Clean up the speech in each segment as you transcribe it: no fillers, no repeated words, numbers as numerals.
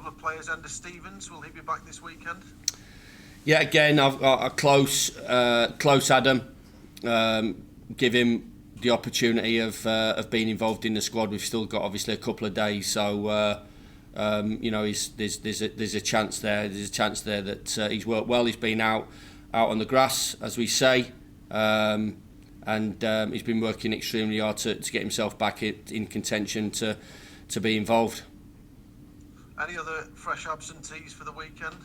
couple of players. Ender Stevens, will he be back this weekend? Yeah, again, I've got a close Adam. Give him the opportunity of being involved in the squad. We've still got obviously a couple of days, so there's a chance there. There's a chance there that he's worked well. He's been out on the grass, as we say, and he's been working extremely hard to get himself back in contention to be involved. Any other fresh absentees for the weekend?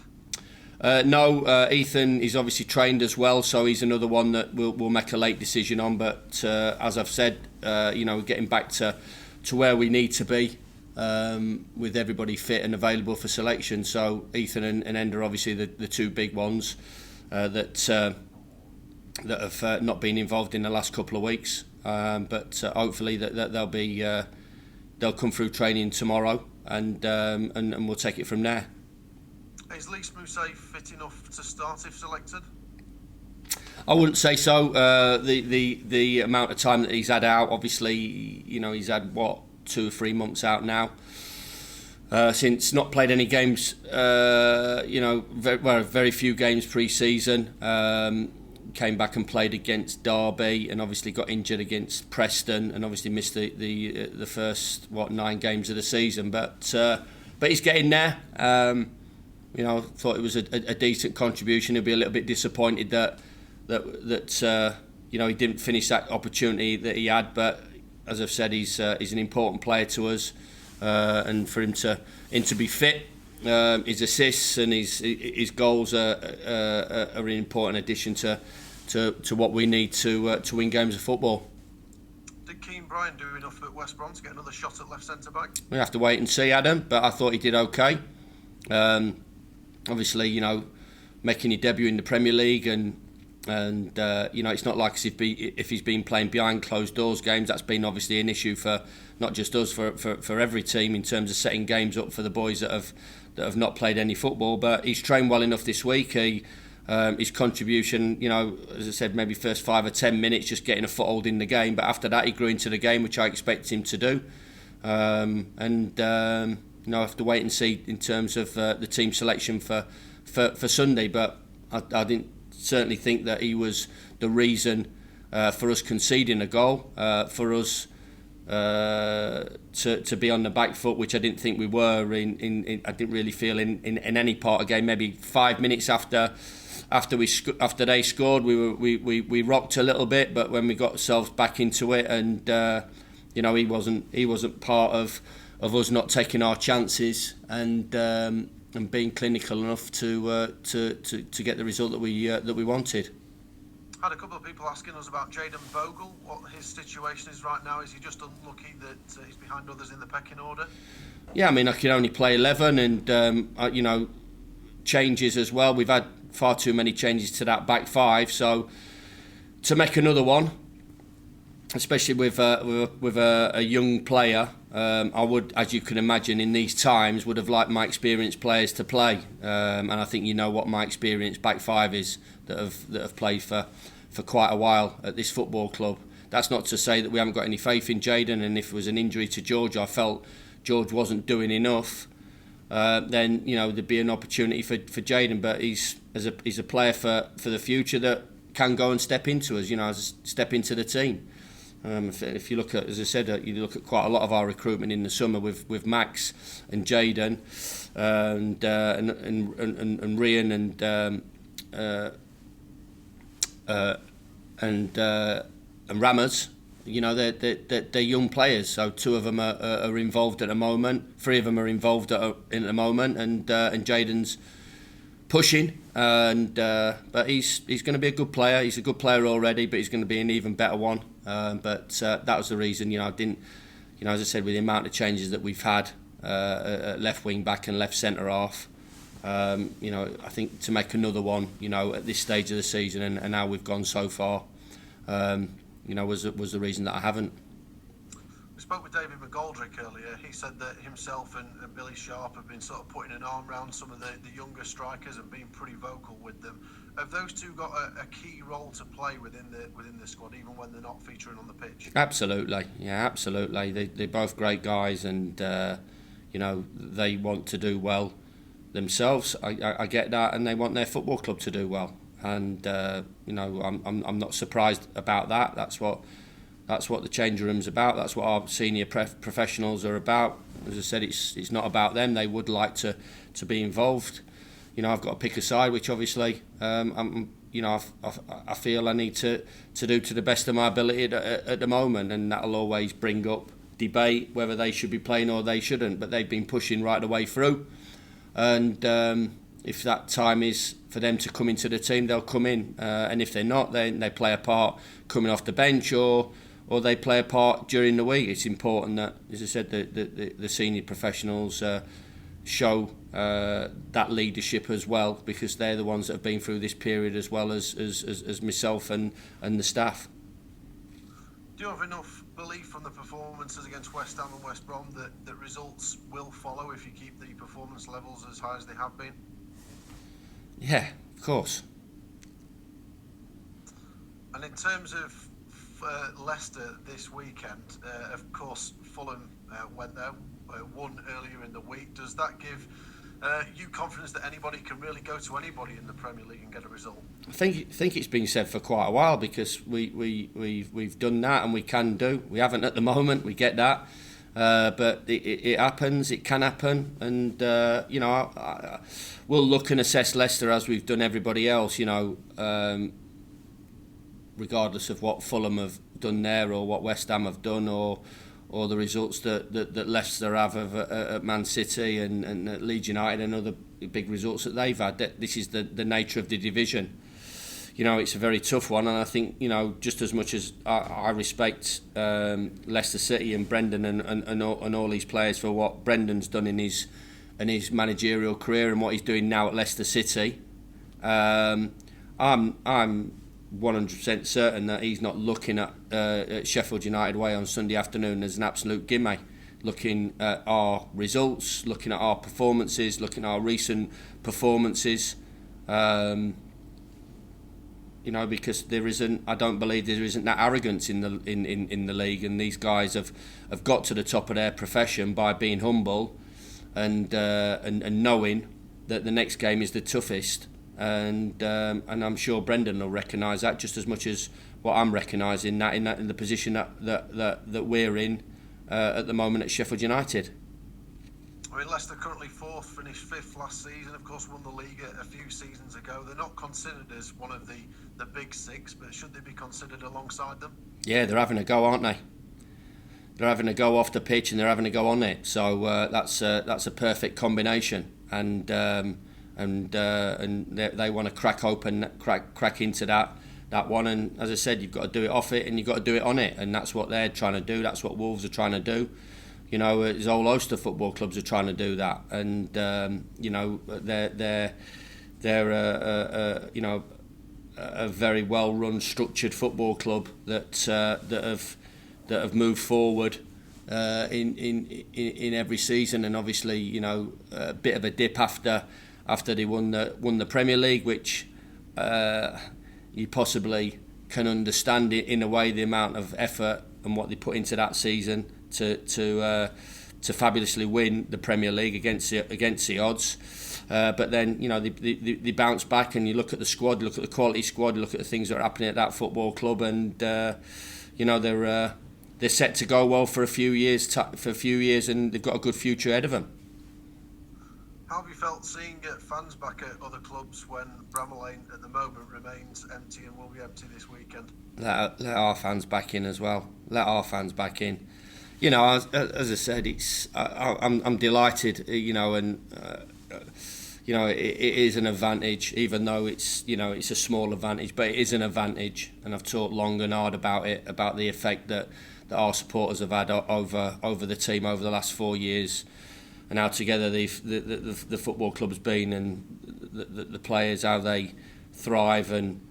No, Ethan is obviously trained as well, so he's another one that we'll make a late decision on. But as I've said, we're getting back to where we need to be with everybody fit and available for selection. So Ethan and Ender are obviously the two big ones that have not been involved in the last couple of weeks. But hopefully that they'll come through training tomorrow, and we'll take it from there. Is Lys Mousset fit enough to start if selected? I wouldn't say so. The amount of time that he's had out, obviously, he's had 2 or 3 months out now. Since not played any games, very few games pre-season. Came back and played against Derby, and obviously got injured against Preston, and obviously missed the first 9 games of the season. But he's getting there. I thought it was a decent contribution. He'll be a little bit disappointed that he didn't finish that opportunity that he had. But as I've said, he's an important player to us, and for him to be fit, his assists and his goals are an important addition to what we need to win games of football. Did Keane Bryan do enough at West Brom to get another shot at left centre back? We have to wait and see, Adam. But I thought he did okay. Obviously, making your debut in the Premier League, and it's not like if he's been playing behind closed doors games. That's been obviously an issue for not just us, for every team, in terms of setting games up for the boys that have not played any football. But he's trained well enough this week. His contribution, as I said, maybe first 5 or 10 minutes, just getting a foothold in the game. But after that, he grew into the game, which I expect him to do. I have to wait and see in terms of the team selection for Sunday. But I didn't certainly think that he was the reason for us conceding a goal, for us to be on the back foot, which I didn't think we were. I didn't really feel in any part of the game. Maybe 5 minutes after they scored, we rocked a little bit, but when we got ourselves back into it, and he wasn't part of us not taking our chances and being clinical enough to get the result that we wanted. Had a couple of people asking us about Jayden Bogle, what his situation is right now. Is he just unlucky that he's behind others in the pecking order? Yeah, I mean, I can only play 11, and changes as well. We've had far too many changes to that back 5, so to make another one, especially with a young player, I would, as you can imagine, in these times, would have liked my experienced players to play, and I think what my experienced back 5 is that have played for quite a while at this football club. That's not to say that we haven't got any faith in Jayden, and if it was an injury to George, I felt George wasn't doing enough, then there'd be an opportunity for Jayden. But he's a player for the future that can go and step into us, step into the team. If you look at, as I said, you look at quite a lot of our recruitment in the summer with Max and Jayden and Rian and Rammers. They're young players. So 2 of them are involved at the moment. 3 of them are involved at the moment, and Jayden's pushing. But he's going to be a good player. He's a good player already, but he's going to be an even better one. But that was the reason, I didn't, as I said, with the amount of changes that we've had at left wing back and left centre half, I think to make another one, at this stage of the season and how we've gone so far, was the reason that I haven't. We spoke with David McGoldrick earlier. He said that himself and Billy Sharp have been sort of putting an arm around some of the younger strikers and being pretty vocal with them. Have those two got a key role to play within the squad, even when they're not featuring on the pitch? Absolutely, yeah, absolutely. They're both great guys, and they want to do well themselves. I get that, and they want their football club to do well. And I'm not surprised about that. That's what the change room's about. That's what our senior professionals are about. As I said, it's not about them. They would like to be involved. I've got to pick a side, which obviously I feel I need to do to the best of my ability at the moment, and that'll always bring up debate whether they should be playing or they shouldn't. But they've been pushing right the way through, and if that time is for them to come into the team, they'll come in, and if they're not, then they play a part coming off the bench or they play a part during the week. It's important that, as I said, the senior professionals show that leadership as well, because they're the ones that have been through this period as well as myself and the staff. Do you have enough belief from the performances against West Ham and West Brom that results will follow if you keep the performance levels as high as they have been? Yeah, of course. And in terms of Leicester this weekend, of course, Fulham went there, won earlier in the week. Does that give you confidence that anybody can really go to anybody in the Premier League and get a result? I think it's been said for quite a while, because we've done that, and we can do. We haven't at the moment. We get that, but it happens. It can happen, and we'll look and assess Leicester as we've done everybody else. Regardless of what Fulham have done there, or what West Ham have done, or the results that Leicester have at Man City and at Leeds United, and other big results that they've had. This is the nature of the division. It's a very tough one, and I think, just as much as I respect Leicester City and Brendan and all these players for what Brendan's done in his managerial career and what he's doing now at Leicester City, I'm 100% certain that he's not looking at Sheffield United way on Sunday afternoon as an absolute gimme. Looking at our results, looking at our performances, looking at our recent performances, because I don't believe there isn't that arrogance in the league, and these guys have got to the top of their profession by being humble and knowing that the next game is the toughest. And I'm sure Brendan will recognise that just as much as what I'm recognising that in the position that we're in at the moment at Sheffield United. I mean, Leicester currently fourth, finished fifth last season. Of course, won the league a few seasons ago. They're not considered as one of the big six, but should they be considered alongside them? Yeah, they're having a go, aren't they? They're having a go off the pitch, and they're having a go on it. So that's a perfect combination, and they want to crack into that one. And as I said, you've got to do it off it, and you've got to do it on it, and that's what they're trying to do. That's what Wolves are trying to do. There's a whole host of football clubs are trying to do that, and they're a very well run, structured football club that have moved forward in every season, and obviously a bit of a dip after they won the Premier League, which you possibly can understand it in a way, the amount of effort and what they put into that season to fabulously win the Premier League against the odds. But then they bounce back, and you look at the squad, you look at the quality squad, you look at the things that are happening at that football club, and they're set to go well for a few years, and they've got a good future ahead of them. How have you felt seeing fans back at other clubs when Bramall Lane at the moment remains empty and will be empty this weekend? Let our fans back in as well. Let our fans back in. As I said, I'm delighted. And it is an advantage, even though it's a small advantage, but it is an advantage. And I've talked long and hard about it, about the effect that our supporters have had over the team over the last 4 years, and how together the football club's been, and the players, how they thrive and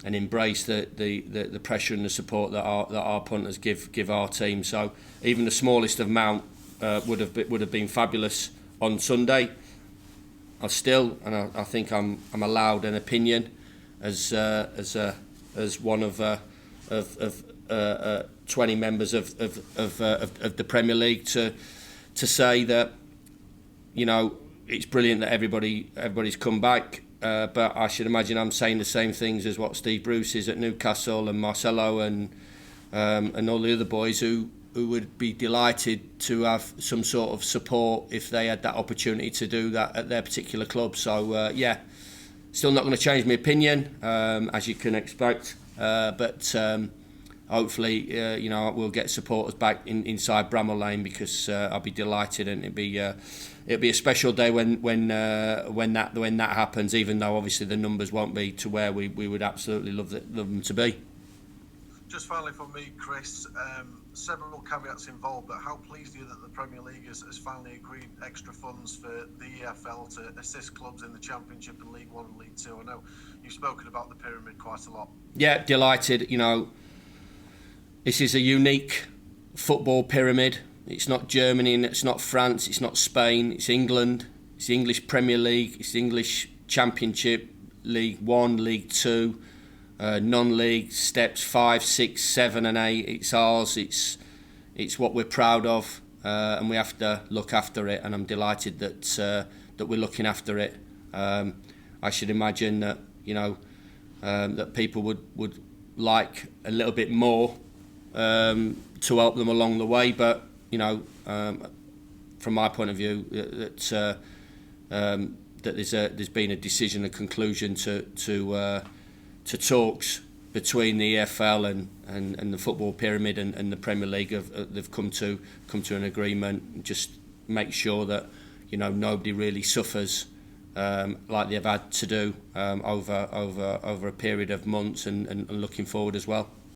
embrace the pressure and the support that our punters give our team. So even the smallest amount would have been fabulous on Sunday. I think I'm allowed an opinion as one of 20 members of the Premier League to say that, it's brilliant that everybody's come back. But I should imagine I'm saying the same things as what Steve Bruce is at Newcastle, and Marcelo and all the other boys who would be delighted to have some sort of support if they had that opportunity to do that at their particular club. So still not going to change my opinion, as you can expect. But hopefully, we'll get supporters back inside Bramall Lane, because I'll be delighted, and it'll be a special day when that happens. Even though obviously the numbers won't be to where we would absolutely love them to be. Just finally from me, Chris, several caveats involved, but how pleased are you that the Premier League has finally agreed extra funds for the EFL to assist clubs in the Championship and League One and League Two? I know you've spoken about the pyramid quite a lot. Yeah, delighted. This is a unique football pyramid. It's not Germany, and it's not France, it's not Spain, it's England, it's the English Premier League, it's the English Championship, League One, League Two, non-league steps 5, 6, 7 and 8. It's ours. It's what we're proud of, and we have to look after it. And I'm delighted that we're looking after it. I should imagine that that people would like a little bit more to help them along the way. But from my point of view, that there's been a decision, a conclusion to talks between the EFL and the football pyramid and the Premier League. They've come to an agreement. Just make sure that nobody really suffers like they've had to do over a period of months, and looking forward as well.